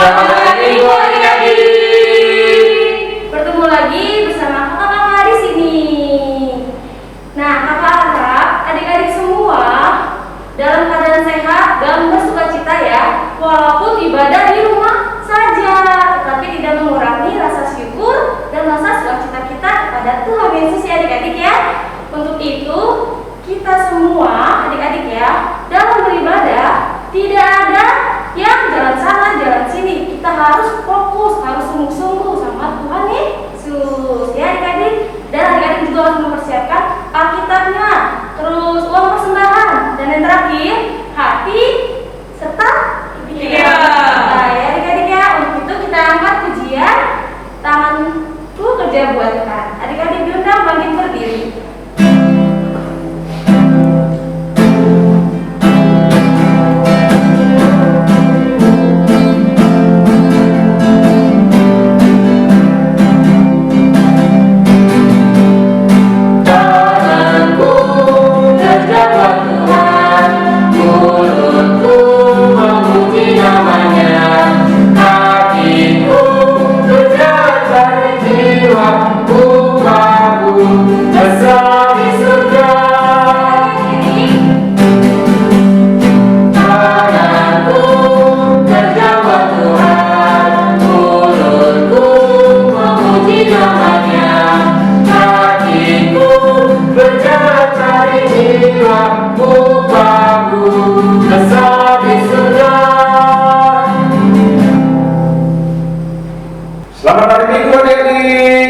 Selamat hari Minggu adik-adik. Bertemu lagi bersama kakak-kakak di sini. Nah, kakak harap adik-adik semua dalam keadaan sehat dan bersukacita ya, walaupun ibadah di rumah saja, tetapi tidak mengurangi rasa syukur dan rasa sukacita kita kepada Tuhan Yesus ya adik-adik ya. Untuk itu kita semua adik-adik ya dalam beribadah tidak ada yang jalan sana jalan sini. Kita harus fokus, harus sungguh-sungguh sama Tuhan Yesus ya adik-adik. Dan adik-adik juga harus mempersiapkan Alkitabnya, terus uang persembahan, dan yang terakhir hati serta pikiran. Nah ya adik-adik ya, untuk itu kita angkat pujian tanganku kerja buatkan. Adik-adik diundang bangkit berdiri. Selamat hari Minggu adik-adik.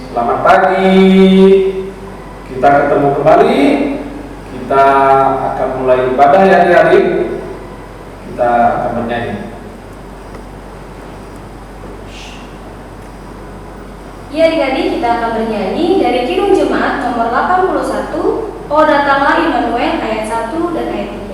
Selamat pagi. Kita ketemu kembali. Kita akan mulai ibadah ya adik-adik. Kita akan bernyanyi. Ya adik-adik, kita akan bernyanyi dari Kidung Jemaat nomor 81, Oh Datanglah Immanuel ayat 1 dan ayat 3.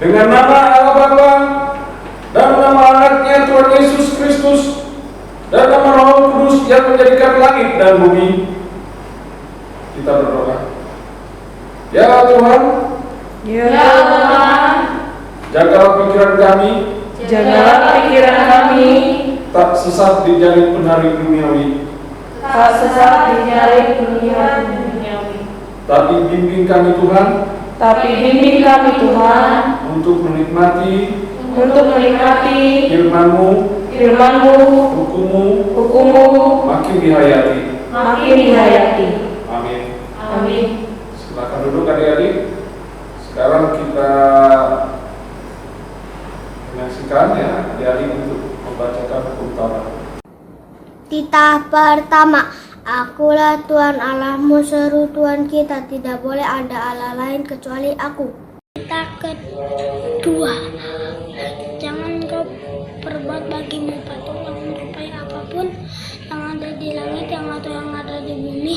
Dengan nama Allah Bapa dan nama anaknya Tuhan Yesus Kristus dan nama Roh Kudus yang menjadikan langit dan bumi, kita berdoa. Ya Tuhan, Ya Tuhan, jagalah pikiran kami, tak sesat di jaring penari duniawi, tapi bimbing kami Tuhan, untuk menikmati firman-Mu, hukum-Mu, makin dihayati. Amin. Silakan duduk adik-adik. Sekarang kita menyaksikan ya adik-adik untuk membacakan hukum Taurat. Titah pertama, Akulah Tuhan Allahmu, seru Tuhan kita, tidak boleh ada Allah lain kecuali Aku. Titah kedua, jangan kau perbuat bagimu patung yang menyerupai apapun yang ada di langit, yang ada di bumi,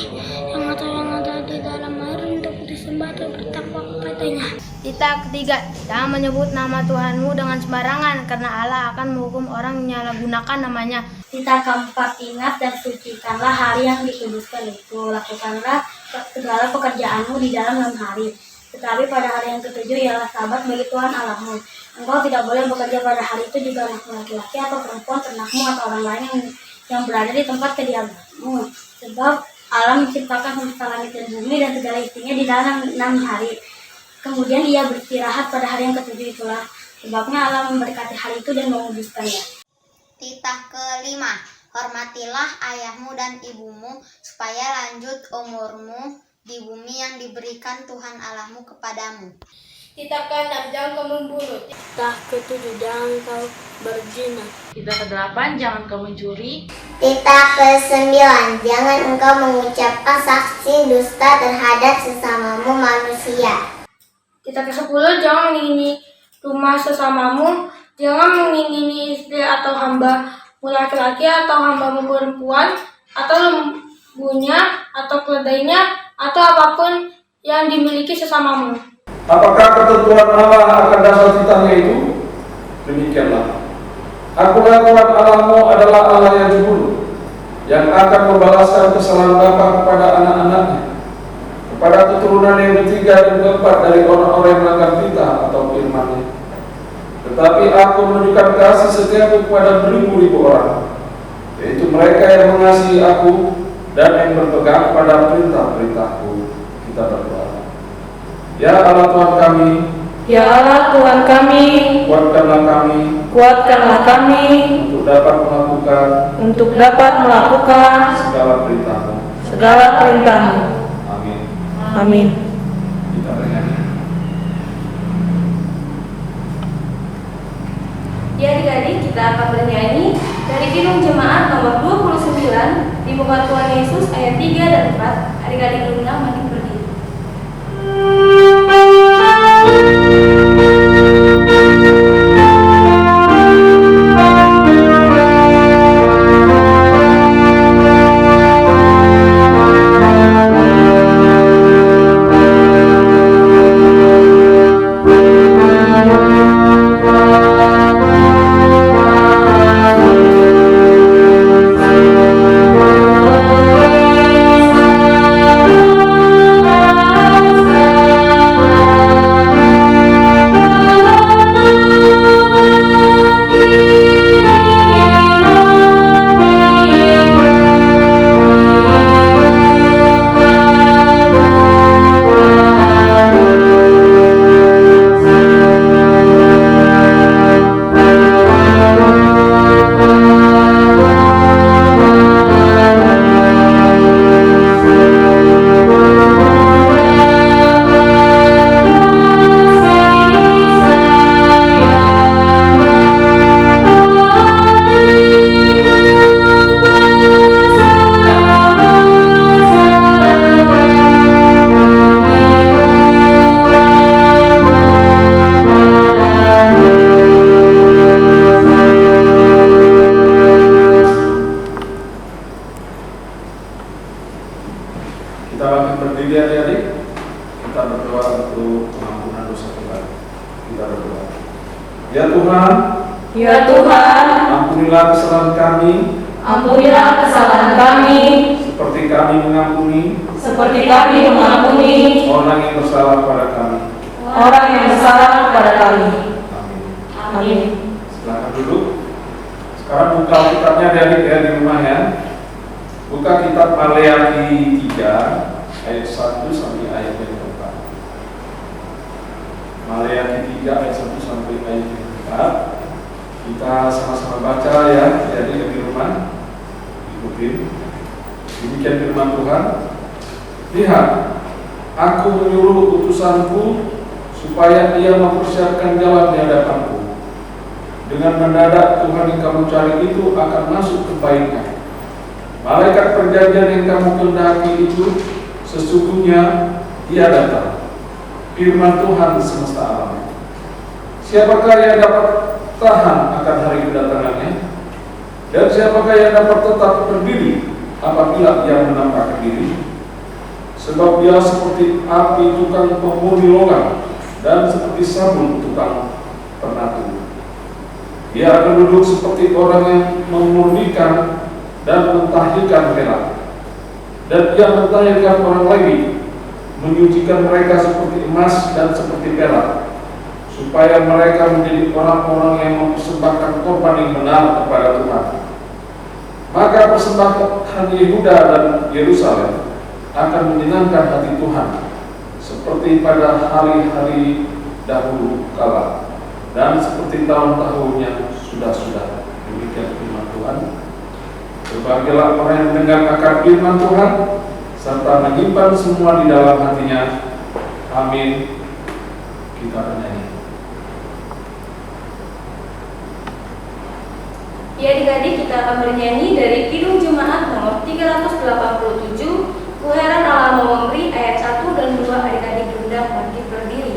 yang ada di dalam air untuk disembah atau bertakwa kepadanya. Titah ketiga, jangan menyebut nama Tuhanmu dengan sembarangan, karena Allah akan menghukum orang yang menyalahgunakan namanya. Titah keempat, ingat dan sucikanlah hari yang dikuduskan itu. Lakukanlah segala pekerjaanmu di dalam 6 hari. Tetapi pada hari yang ketujuh ialah Sabat bagi Tuhan Allahmu. Engkau tidak boleh bekerja pada hari itu, juga anakmu laki-laki atau perempuan, ternakmu atau orang lain yang berada di tempat kediamanmu. Sebab Allah menciptakan semesta langit dan bumi dan segala isinya di dalam 6 hari. Kemudian ia beristirahat pada hari yang ketujuh itulah. Sebabnya Allah memberkati hari itu dan menguduskannya. Titah kelima, hormatilah ayahmu dan ibumu supaya lanjut umurmu di bumi yang diberikan Tuhan Allahmu kepadamu. Titah ke-6, jangan kau membunuh. Titah ketujuh, jangan kau berzina. Titah ke-8, jangan kau mencuri. Titah ke-9, jangan engkau mengucapkan saksi dusta terhadap sesamamu manusia. Titah ke-10, jangan mengingini rumah sesamamu, jangan mengingini istri atau hambamu laki-laki atau hambamu perempuan, atau lembunya, atau keledainya, atau apapun yang dimiliki sesamamu. Apakah ketentuan Allah akan dasar titahnya itu? Demikianlah. Akulah Tuhan Allahmu adalah Allah yang jujur, yang akan membalaskan kesalahan bapa kepada anak-anaknya, kepada keturunan yang ketiga dan keempat dari orang-orang yang melanggar titah atau firman-Nya. Tetapi Aku menunjukkan kasih setiaku kepada beribu-ribu orang, yaitu mereka yang mengasihi Aku dan yang berpegang pada perintah-perintahku. Kita berdoa. Ya Allah Tuhan kami, Ya Allah Tuhan kami, kuatkanlah kami untuk dapat melakukan segala perintah-Mu. Amin. Amin. Kita bernyanyi. Ya adik-adik, kita akan bernyanyi dari Kidung Jemaat nomor 29 di muka Tuhan Yesus ayat 3 dan 4. Adik-adik diundang makin berdiri. Kita bangkit berdiri adik-adik. Kita berdoa untuk pengampunan dosa kita. Kita berdoa. Ya Tuhan, Ya Tuhan, ampunilah kesalahan kami ampunilah kesalahan kami seperti kami mengampuni orang yang bersalah pada kami. Amin. Amin. Silakan duduk. Sekarang buka kitabnya adik-adik ya di rumah ya. Buka kitab Maleakhi 3 ayat 1 sampai ayat yang keempat. Maleakhi 3 ayat 1 sampai ayat yang keempat. Kita sama-sama baca ya, jadi di rumah ikutin. Demikian firman Tuhan. Lihat, Aku menyuruh utusanku supaya ia mempersiapkan jalan di hadapanku. Dengan mendadak Tuhan yang kamu cari itu akan masuk ke baitnya. Malaikat perjanjian yang kamu kehendaki itu sesungguhnya ia datang. Firman Tuhan semesta alam. Siapakah yang dapat tahan akan hari kedatangannya? Dan siapakah yang dapat tetap berdiri apabila ia menampakkan diri? Sebab dia seperti api tukang pemurni logam dan seperti sabun tukang penatu. Dia akan duduk seperti orang yang memurnikan dan mentahirkan perak. Dan ia mentahirkan orang Lewi, menyucikan mereka seperti emas dan seperti perak, supaya mereka menjadi orang-orang yang mempersembahkan korban yang benar kepada Tuhan. Maka persembahan Yehuda dan Yerusalem akan menyenangkan hati Tuhan, seperti pada hari-hari dahulu kala, dan seperti tahun-tahun yang sudah-sudah. Demikian firman Tuhan. Berbahagialah orang yang mendengar akan firman Tuhan, serta menyimpan semua di dalam hatinya. Amin. Kita bernyanyi. Ya, adik-adik, kita akan bernyanyi dari Kidung Jemaat nomor 387, Kuheran Allah mau memberi, ayat 1 dan 2. Adik-adik diundang bangkit berdiri.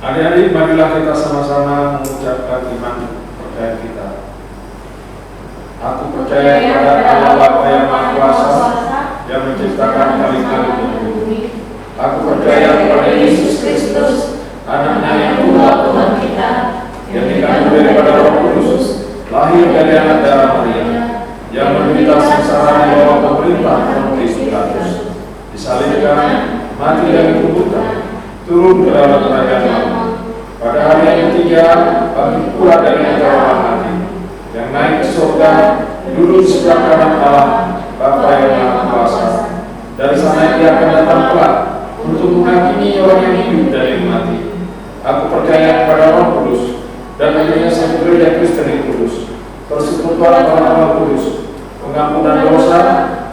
Adik-adik, marilah kita sama-sama mengucapkan iman percaya kita. Aku percaya kepada Allah Bapa yang Maha Kuasa, yang menciptakan langit-langit dan bumi. Aku percaya kepada Yesus Kristus, Anaknya yang Tuhan Tuhan kita, yang dikandung daripada Roh Kudus, lahir dari anak darah Maria, yang menderita sengsara di bawah pemerintah Pontius Pilatus, disalibkan, mati dan dikuburkan, turun ke dalam kerajaan Allah. Pada hari yang ketiga, bangkit pula dari antara orang mati, yang naik ke surga, duduk sebelah kanan Allah, Bapa yang Maha Kuasa. Dari sana Dia akan datang kelak untuk menghakimi orang yang hidup dan yang mati. Aku percaya kepada Roh Kudus dan adanya satu gereja Kristen yang kudus, persekutuan orang-orang kudus, pengampunan dosa,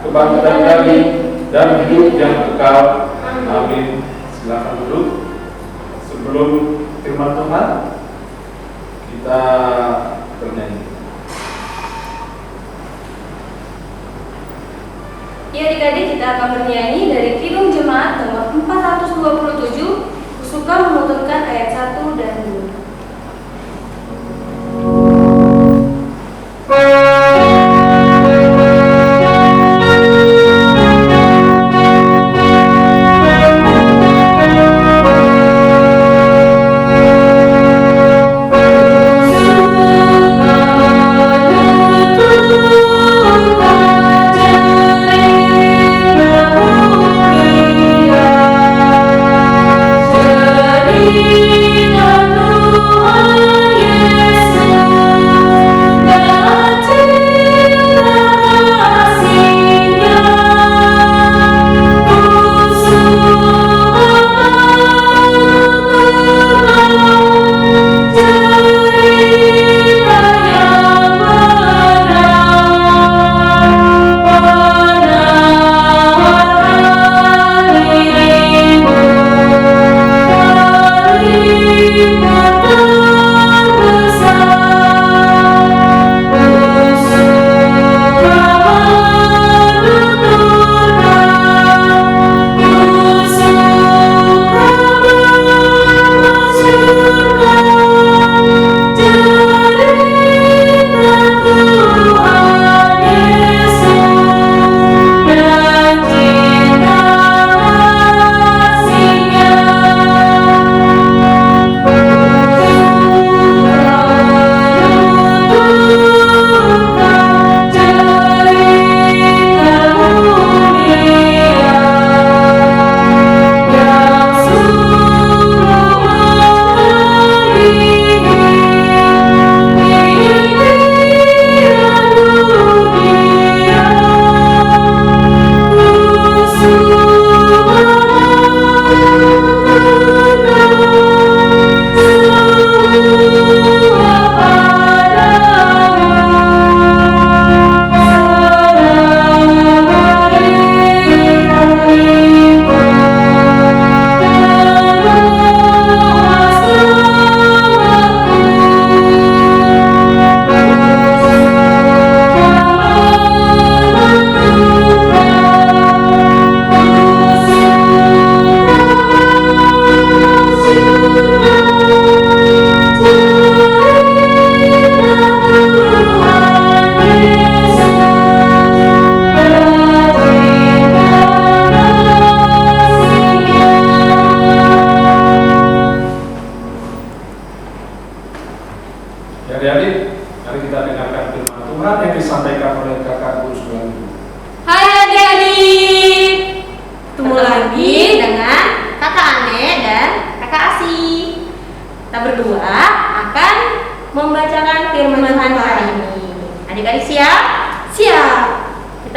kebangkitan dari dan hidup yang kekal. Amin. Silakan duduk. Sebelum firman Tuhan, kita bernyanyi. Ya, adik-adik, kita akan bernyanyi dari Kidung Jemaat nomor 427, Suka menuturkan ayat 1 dan 2.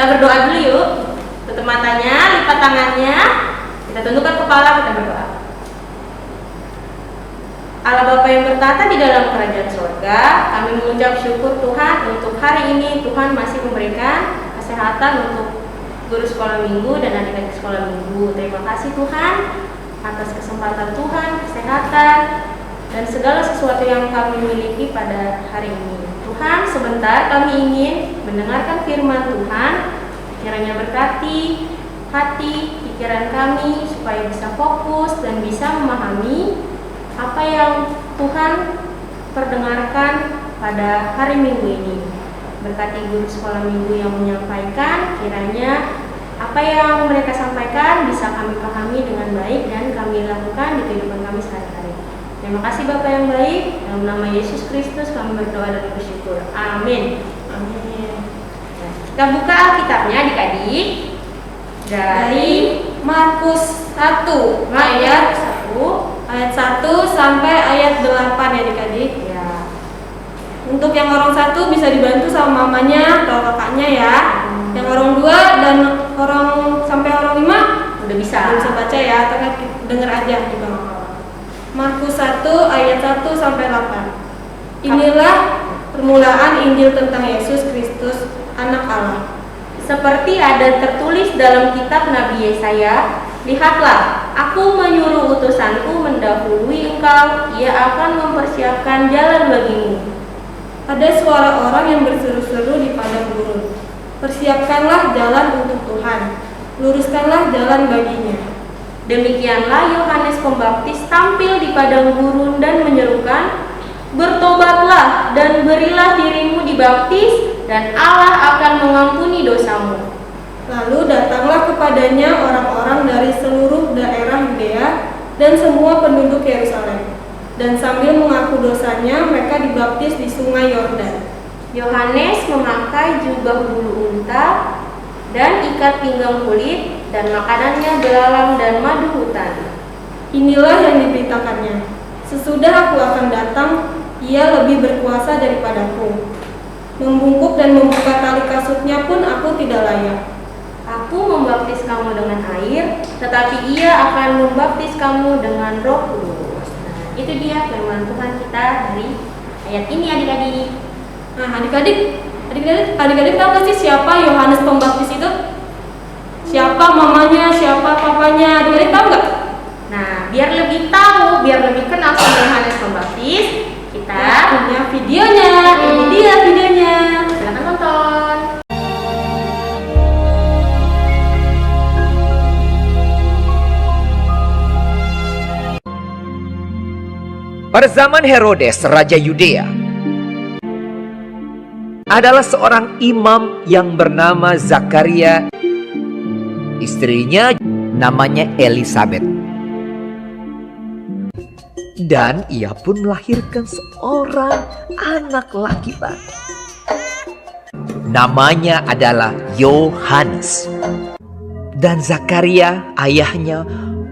Kita berdoa dulu yuk. Tutup matanya, lipat tangannya, kita tundukkan kepala, kita berdoa. Allah Bapa yang bertata di dalam kerajaan surga, kami mengucap syukur Tuhan untuk hari ini. Tuhan masih memberikan kesehatan untuk guru sekolah minggu dan adik-adik sekolah minggu. Terima kasih Tuhan atas kesempatan Tuhan, kesehatan, dan segala sesuatu yang kami miliki pada hari ini. Tuhan, sebentar kami ingin mendengarkan firman Tuhan. Kiranya berkati hati, pikiran kami supaya bisa fokus dan bisa memahami apa yang Tuhan perdengarkan pada hari Minggu ini. Berkati guru sekolah minggu yang menyampaikan, kiranya apa yang mereka sampaikan bisa kami pahami dengan baik dan kami lakukan di kehidupan kami sehari-hari. Terima kasih Bapa yang baik, dalam nama Yesus Kristus kami berdoa dan bersyukur. Amin. Amin. Nah, kita buka Alkitabnya adik-adik dari Markus 1 ayat 1 sampai ayat 8 ya adik-adik ya. Untuk yang orang 1 bisa dibantu sama mamanya atau kakaknya ya. Yang orang 2 dan orang sampai orang 5 udah bisa baca ya, karena denger aja di bawah. Markus 1 ayat 1 sampai 8. Inilah permulaan Injil tentang Yesus Kristus, anak Allah. Seperti ada tertulis dalam kitab Nabi Yesaya, lihatlah, aku menyuruh utusanku mendahului engkau, ia akan mempersiapkan jalan bagimu. Ada suara orang yang berseru-seru di padang gurun, persiapkanlah jalan untuk Tuhan, luruskanlah jalan baginya. Demikianlah Yohanes Pembaptis tampil di padang gurun dan menyerukan, bertobatlah dan berilah dirimu dibaptis, dan Allah akan mengampuni dosamu. Lalu datanglah kepadanya orang-orang dari seluruh daerah Yudea dan semua penduduk Yerusalem. Dan sambil mengaku dosanya, mereka dibaptis di sungai Yordan. Yohanes memakai jubah bulu unta dan ikat pinggang kulit, dan makanannya belalang dan madu hutan. Inilah yang diberitakannya, sesudah aku akan datang, ia lebih berkuasa daripadaku. Membungkuk dan membuka tali kasutnya pun aku tidak layak. Aku membaptis kamu dengan air, tetapi ia akan membaptis kamu dengan Roh Kudus. Nah, itu dia firman Tuhan kita dari ayat ini adik-adik. Nah, adik-adik tahu gak sih siapa Yohanes Pembaptis itu? Siapa mamanya, siapa papanya? Adik-adik tahu nggak? Nah, biar lebih tahu, biar lebih kenal sama Yohanes Pembaptis, kita punya videonya. Ini dia videonya. Silakan tonton. Pada zaman Herodes, Raja Yudea, adalah seorang imam yang bernama Zakaria. Istrinya namanya Elisabet. Dan ia pun melahirkan seorang anak laki-laki. Namanya adalah Yohanes. Dan Zakaria, ayahnya,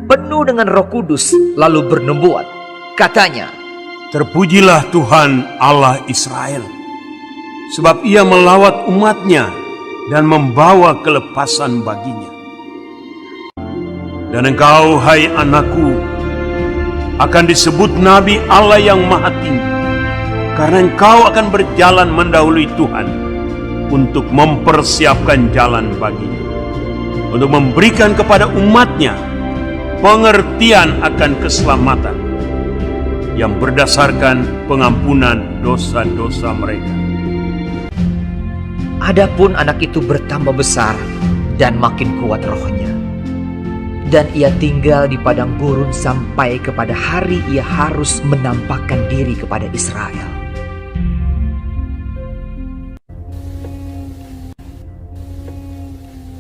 penuh dengan Roh Kudus, lalu bernubuat. Katanya, terpujilah Tuhan Allah Israel, sebab ia melawat umatnya dan membawa kelepasan baginya. Dan engkau, hai anakku, akan disebut Nabi Allah yang Maha Tinggi, karena engkau akan berjalan mendahului Tuhan untuk mempersiapkan jalan baginya, untuk memberikan kepada umatnya pengertian akan keselamatan yang berdasarkan pengampunan dosa-dosa mereka. Adapun anak itu bertambah besar dan makin kuat rohnya. Dan ia tinggal di padang gurun sampai kepada hari ia harus menampakkan diri kepada Israel.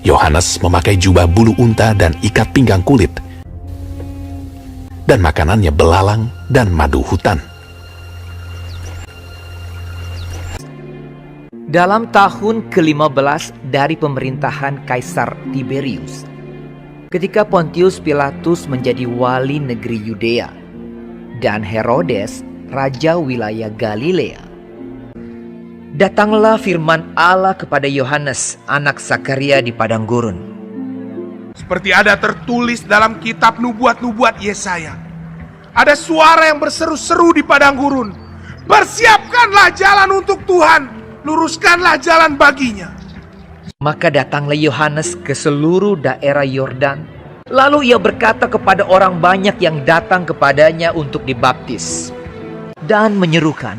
Yohanes memakai jubah bulu unta dan ikat pinggang kulit, dan makanannya belalang dan madu hutan. Dalam tahun ke-15 dari pemerintahan Kaisar Tiberius, ketika Pontius Pilatus menjadi wali negeri Yudea dan Herodes raja wilayah Galilea, Datanglah firman Allah kepada Yohanes, anak Zakaria di padang gurun. Seperti ada tertulis dalam kitab nubuat-nubuat Yesaya. Ada suara yang berseru-seru di padang gurun. Persiapkanlah jalan untuk Tuhan, luruskanlah jalan baginya. Maka datanglah Yohanes ke seluruh daerah Yordan. Lalu ia berkata kepada orang banyak yang datang kepadanya untuk dibaptis. Dan menyerukan,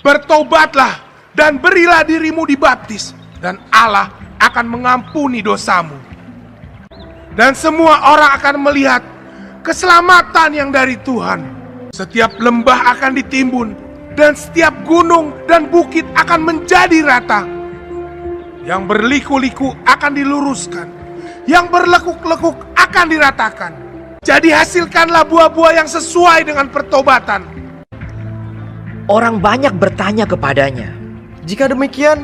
bertobatlah dan berilah dirimu dibaptis, dan Allah akan mengampuni dosamu. Dan semua orang akan melihat keselamatan yang dari Tuhan. Setiap lembah akan ditimbun, dan setiap gunung dan bukit akan menjadi rata. Yang berliku-liku akan diluruskan, yang berlekuk-lekuk akan diratakan. Jadi hasilkanlah buah-buah yang sesuai dengan pertobatan. Orang banyak bertanya kepadanya, jika demikian,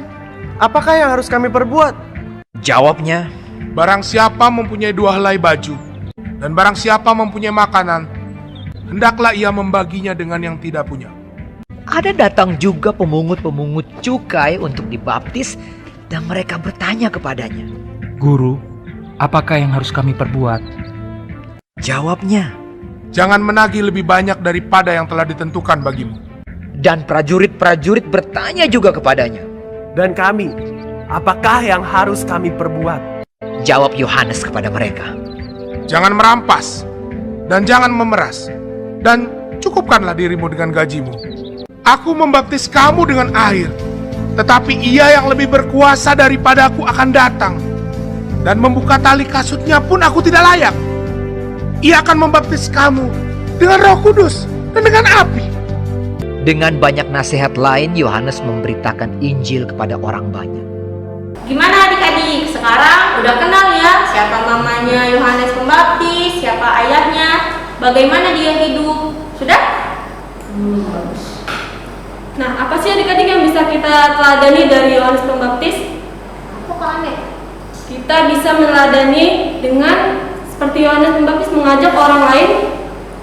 apakah yang harus kami perbuat? Jawabnya, barang siapa mempunyai 2 helai baju, dan barang siapa mempunyai makanan, hendaklah ia membaginya dengan yang tidak punya. ada datang juga pemungut-pemungut cukai untuk dibaptis, dan mereka bertanya kepadanya, Guru, apakah yang harus kami perbuat? Jawabnya, jangan menagih lebih banyak daripada yang telah ditentukan bagimu. Dan prajurit-prajurit bertanya juga kepadanya, dan kami, apakah yang harus kami perbuat? Jawab Yohanes kepada mereka, jangan merampas, dan jangan memeras, dan cukupkanlah dirimu dengan gajimu. Aku membaptis kamu dengan air, tetapi ia yang lebih berkuasa daripadaku akan datang, dan membuka tali kasutnya pun aku tidak layak. Ia akan membaptis kamu dengan Roh Kudus dan dengan api. Dengan banyak nasihat lain, Yohanes memberitakan Injil kepada orang banyak. Gimana adik-adik? Sekarang udah kenal ya siapa mamanya Yohanes Pembaptis, siapa ayahnya, bagaimana dia hidup? Sudah? Bagus. Nah, apa sih adik-adik yang bisa kita teladani dari Yohanes Pembaptis? Kok aneh? Kita bisa meneladani dengan seperti Yohanes Pembaptis mengajak orang lain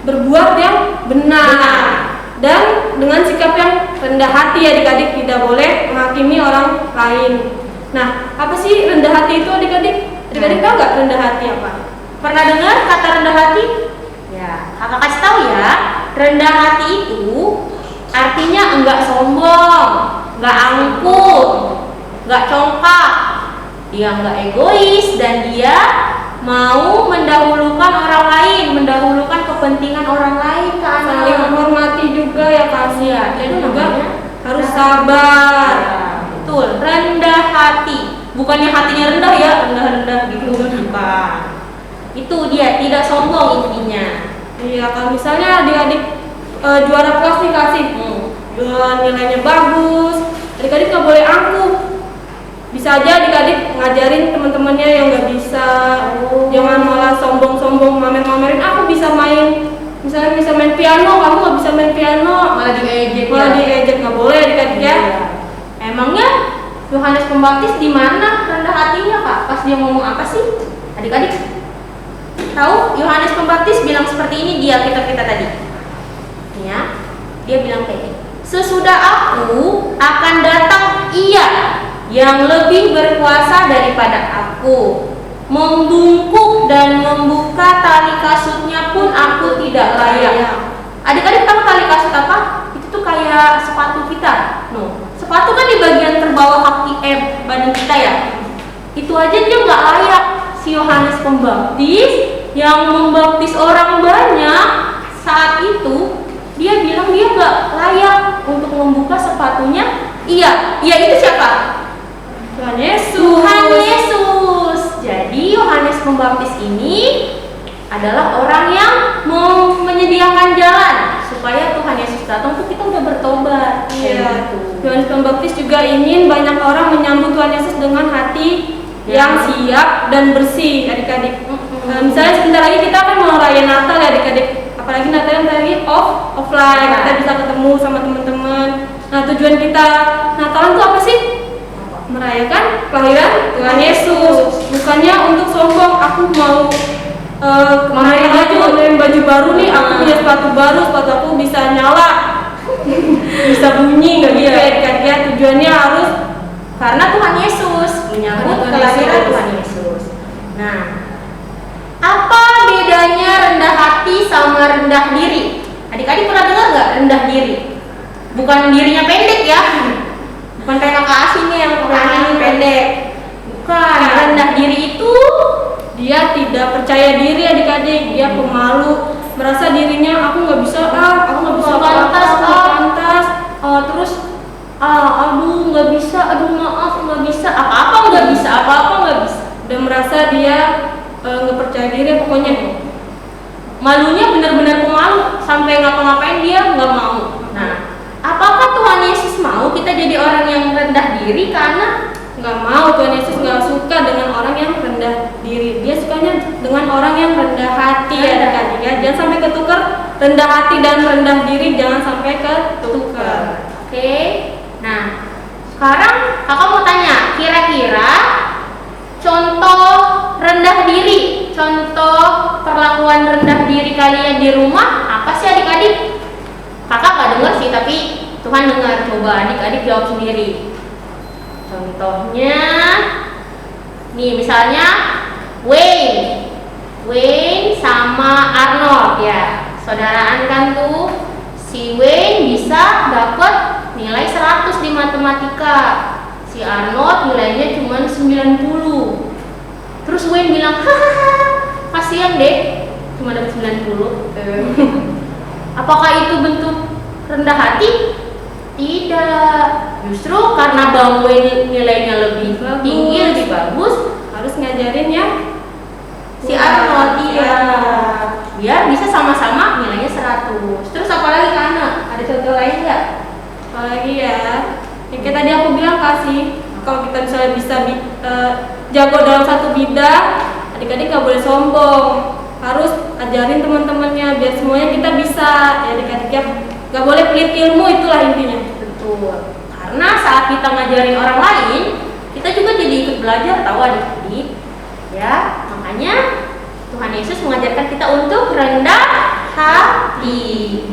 berbuat yang benar. Dan dengan sikap yang rendah hati adik-adik, tidak boleh menghakimi orang lain. Nah, apa sih rendah hati itu adik-adik? Adik-adik tahu nggak rendah hati apa? Pernah dengar kata rendah hati? Ya, kakak kasih tahu ya. Rendah hati itu artinya enggak sombong, enggak angkuh, enggak congkak. Dia enggak egois dan dia mau mendahulukan orang lain, mendahulukan kepentingan orang lain ke anak. Saling menghormati juga ya kasih ya. Dan juga harus sabar. Betul, rendah hati. Bukannya hatinya rendah ya, rendah-rendah gitu, bukan. Itu dia, tidak sombong intinya. Iya, kalau misalnya adik-adik juara kelas nih kasih, nilainya bagus, adik-adik nggak boleh angkuh. Bisa aja adik-adik ngajarin teman-temannya yang nggak bisa, jangan malah sombong-sombong mamer-mamerin. Aku bisa main, misalnya bisa main piano, kamu nggak bisa main piano, malah diejek. Malah diejek, nggak boleh adik-adik ya. Emangnya Yohanes Pembaptis di mana rendah hatinya kak? Pas dia ngomong apa sih? Adik-adik tahu Yohanes Pembaptis bilang seperti ini kita tadi. Ya, dia bilang kayak gini. Sesudah aku akan datang Ia yang lebih berkuasa daripada aku, membungkuk dan membuka tali kasutnya pun aku tidak layak. Adik-adik tahu tali kasut apa? Itu tuh kayak sepatu kita. Sepatu kan di bagian terbawah kaki badan kita ya. Itu aja dia nggak layak. Si Yohanes Pembaptis yang membaptis orang banyak saat itu, dia bilang dia nggak layak untuk membuka sepatunya. Iya itu siapa? Tuhan Yesus. Jadi Yohanes Pembaptis ini adalah orang yang mau menyediakan jalan supaya Tuhan Yesus datang tuh kita udah bertobat. Iya. Yohanes Pembaptis juga ingin banyak orang menyambut Tuhan Yesus dengan hati yang siap dan bersih, adik-adik. Misalnya sebentar lagi kita akan mau rayain Natal ya adik-adik. Apalagi Natal yang tadi offline, kita bisa ketemu sama teman-teman. Nah, tujuan kita Natalan tuh apa sih? Merayakan kelahiran Tuhan Yesus. Bukannya untuk sombong, aku mau kemarin aja beli baju baru nih, aku punya sepatu baru, sepatu aku bisa nyala. bisa bunyi nggak gitu ya dia tujuannya harus karena Tuhan Yesus menyambut kelahiran Tuhan Yesus. Nah, apa bedanya rendah hati sama rendah diri? Adik-adik pernah dengar nggak rendah diri? Bukan dirinya pendek ya, bukan kayak kakak Asi nih yang ini pendek. Bukan, rendah diri itu dia tidak percaya diri adik-adik, dia pemalu, merasa dirinya aku nggak bisa, aku nggak bisa pantas, terus aduh nggak bisa, aduh maaf nggak bisa, apa-apa nggak bisa. Dan merasa dia nggak percaya diri, pokoknya malunya benar-benar pemalu sampai ngapa-ngapain dia nggak mau. Nah, apakah Tuhan Yesus mau kita jadi orang yang rendah diri? Karena nggak mau, Tuhan Yesus nggak suka dengan orang yang rendah diri. Dia sukanya dengan orang yang rendah hati ya adik-adik ya. Jangan sampai ketukar rendah hati dan rendah diri, jangan sampai ketukar. Oke. Nah, sekarang kakak mau tanya, kira-kira contoh rendah diri, contoh perlakuan rendah diri kalian di rumah apa sih adik-adik? Kakak nggak dengar sih, tapi Tuhan dengar. Coba adik-adik jawab sendiri. Contohnya, nih misalnya Wayne sama Arnold ya, saudaraan kan tuh. Si Wayne bisa dapat nilai 100 di matematika, si Arnold nilainya cuma 90. Terus Wayne bilang, hahaha, kasihan deh, cuma dapat 90. Apakah itu bentuk rendah hati? Tidak, justru karena Bang Wayne nilainya lebih tinggi, lebih bagus, harus ngajarin ya si Arnold biar bisa sama-sama nilainya 100. Terus apa lagi Kana? Ada contoh lain nggak? Apalagi ya, kayak tadi aku bilang kasih, kalau kita misalnya bisa jago dalam satu bidang, adik-adik nggak boleh sombong, harus ajarin teman-temannya biar semuanya kita bisa ya adik-adik ya. Gak boleh pelit ilmu, itulah intinya. Betul. Karena saat kita ngajarin orang lain, kita juga jadi ikut belajar, tahu adik-adik. Ya, makanya Tuhan Yesus mengajarkan kita untuk rendah hati.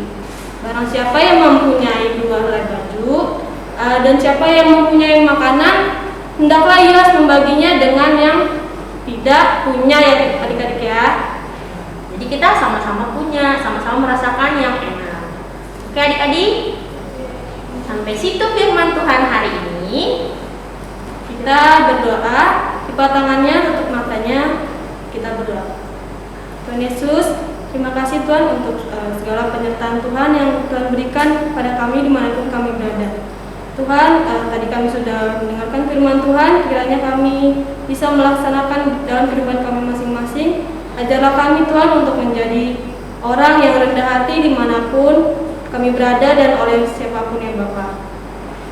Barang siapa yang mempunyai 2 helai baju dan siapa yang mempunyai makanan, hendaklah ia membaginya dengan yang tidak punya ya adik-adik ya. Jadi kita sama-sama punya, sama-sama merasakan yang enak. Oke adik-adik, sampai situ firman Tuhan hari ini. Kita berdoa, lipat tangannya, tutup matanya, kita berdoa. Tuhan Yesus, terima kasih Tuhan untuk segala penyertaan Tuhan yang Tuhan berikan pada kami dimanapun kami berada. Tuhan, tadi kami sudah mendengarkan firman Tuhan, kiranya kami bisa melaksanakan dalam kehidupan kami masing-masing. Ajarlah kami Tuhan untuk menjadi orang yang rendah hati dimanapun kami berada dan oleh siapapun ya Bapa.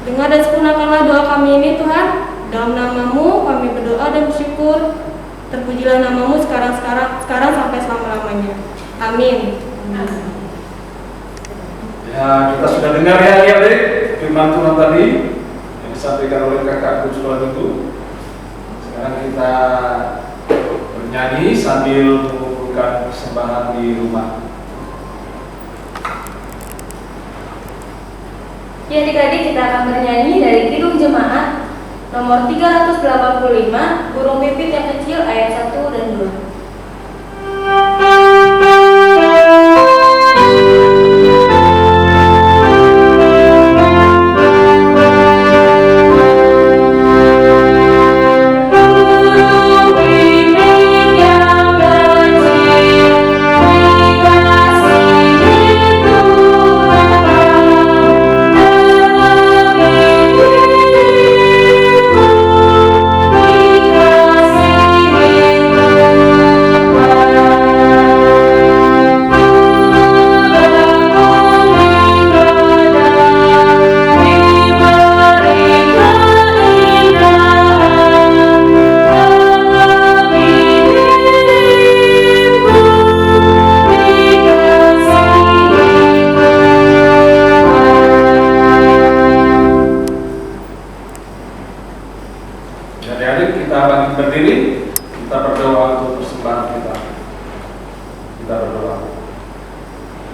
Dengar dan sempurnakanlah doa kami ini Tuhan. Dalam nama-Mu kami berdoa dan bersyukur. Terpujilah nama-Mu sekarang sampai selama-lamanya. Amin. Ya, kita sudah dengar ya adik-adik firman Tuhan tadi yang disampaikan oleh kakak Gusula itu. Sekarang kita bernyanyi sambil mengumpulkan persembahan di rumah. Ya adik-adik, kita akan bernyanyi dari Kidung Jemaat nomor 385, Burung Pipit yang Kecil ayat 1 dan 2.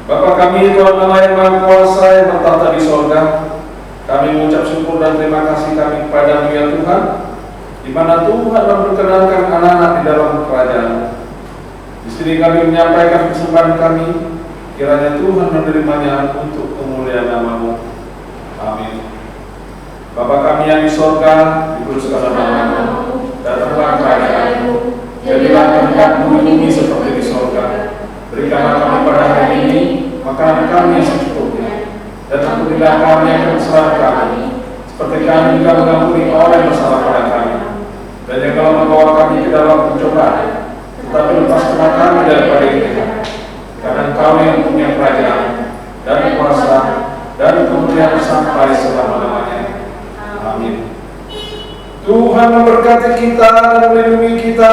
Bapa kami, Tuhan Allah yang Maha Kuasa yang bertata di sorga, kami mengucap syukur dan terima kasih kami kepada-Mu ya Tuhan, di mana Tuhan memperkenankan anak-anak di dalam kerajaan. Di sini kami menyampaikan persembahan kami, kiranya Tuhan menerimanya untuk kemuliaan nama-Mu. Amin. Bapa kami yang di sorga, dikuduskanlah nama-Mu, datanglah kerajaan-Mu, jadilah kehendak-Mu di bumi seperti di sorga. Berikanlah kami pada hari ini makanan kami yang secukupnya, dan ampunilah kami yang kesalahan kami, seperti kami juga mengampuni orang yang bersalah pada kami. Dan janganlah membawa kami ke dalam pencobaan, tetapi lepaskanlah kami daripada yang jahat. Karena Engkau yang punya kerajaan dan kuasa dan kemuliaan sampai selama-lamanya. Amin. Tuhan memberkati kita dan melindungi kita.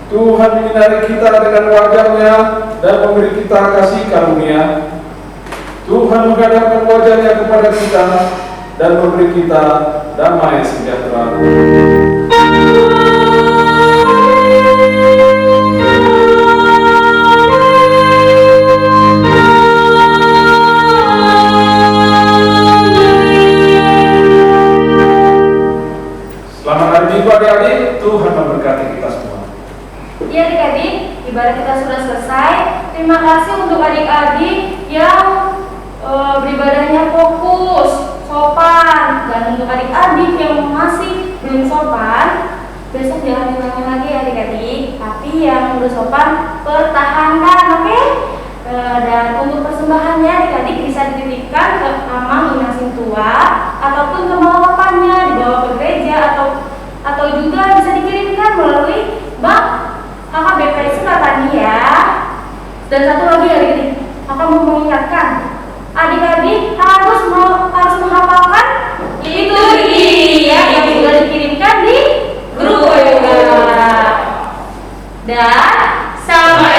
Tuhan menyinari kita dengan wajah-Nya dan memberi kita kasih karunia. Tuhan menghadapkan wajah-Nya kepada kita dan memberi kita damai sejahtera. Selamat hari Minggu adik-adik, Tuhan memberkati kita semua. Ya adik-adik, ibadah kita sudah selesai. Terima kasih untuk adik-adik yang beribadahnya fokus, sopan. Dan untuk adik-adik yang masih belum sopan, besok jangan diulangi lagi ya adik-adik. Tapi yang udah sopan, pertahankan, oke? Dan untuk persembahannya adik-adik bisa dititipkan ke Amang Inasing Tua ataupun ke bawahannya dibawa ke gereja atau juga bisa dikirimkan melalui bank kakak BPS tadi ya. Dan satu lagi adik-adik, kakak mau mengingatkan adik-adik harus menghafalkan itu dia yang sudah dikirimkan di grup. Dan sampai